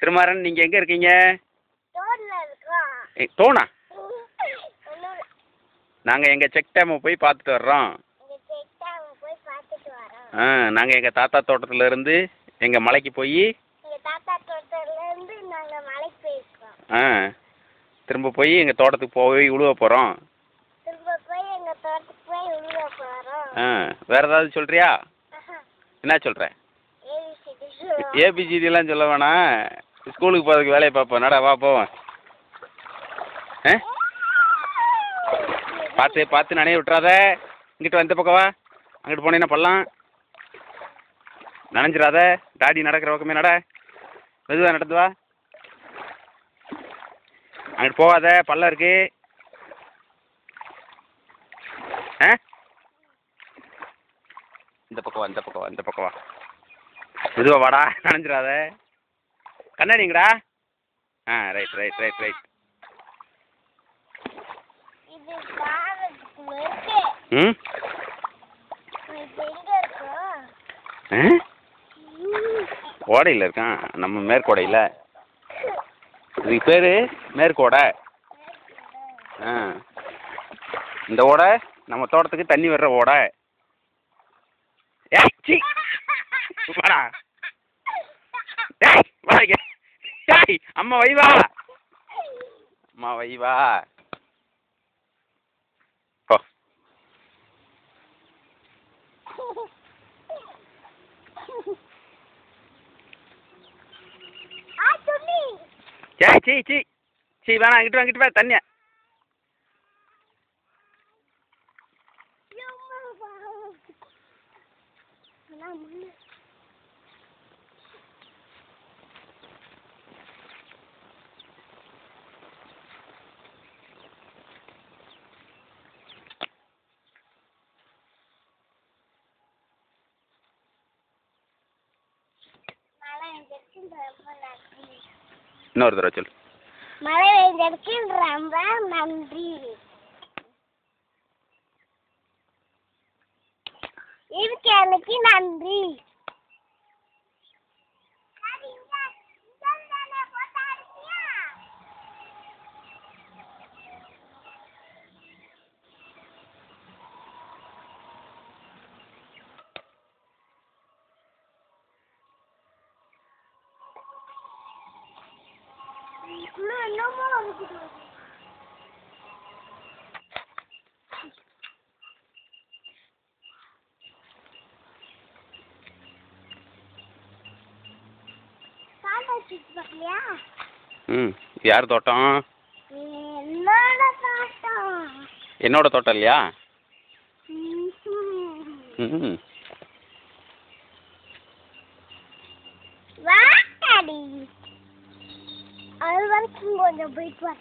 திருமாறன், நீங்கள் எங்கே இருக்கீங்க? தோணா? நாங்கள் எங்கள் செக் டேமை போய் பார்த்துட்டு வர்றோம். நாங்கள் எங்கள் தாத்தா தோட்டத்துலேருந்து எங்கள் மலைக்கு போய் திரும்ப போய் எங்கள் தோட்டத்துக்கு போய் உழுவ போகிறோம். வேறு ஏதாவது சொல்கிறியா? என்ன சொல்கிற? ஏபிசிடிலாம் சொல்ல வேணாம். ஸ்கூலுக்கு போகிறதுக்கு வேலையை பார்ப்போம். நடா வா போவோம். பார்த்து பார்த்து நனைய விட்டுறாத. இங்கிட்டு வந்த பக்கம் வா. அங்கிட்டு போனீங்கன்னா பள்ளம் நனைஞ்சிடாத. டாடி நடக்கிற பக்கமே நட. மெதுவாக நடந்து வா. அங்கிட்டு போகாத, பள்ளம் இருக்கு. இந்த பக்கம் வா, இந்த பக்கம் வா, இந்த பக்கம் வா. மெதுவாக வாடா, நனைஞ்சிடாத. கண்ணாடிங்கடா. Right right right right. ஓடையில் இருக்கான், நம்ம மேற்கோடையில். இதுக்கு பேர் மேற்கோடை. இந்த ஓடை நம்ம தோட்டத்துக்கு தண்ணி வர்ற ஓடை. வாடா. அம்மா வைவா, அம்மா வைவா. சீ வேணாம், அங்கிட்டு வாங்கிட்டு வா தண்ணியா. இன்னொரு தடவை சொல்லு. மழை பெய்ததற்கு ரொம்ப நன்றி. இயற்கைக்கு நன்றி. யார் தோட்டம்? என்னோட தோட்டம் இல்லையா? அது வரைக்கும் கொஞ்சம் போயிட்டு வர.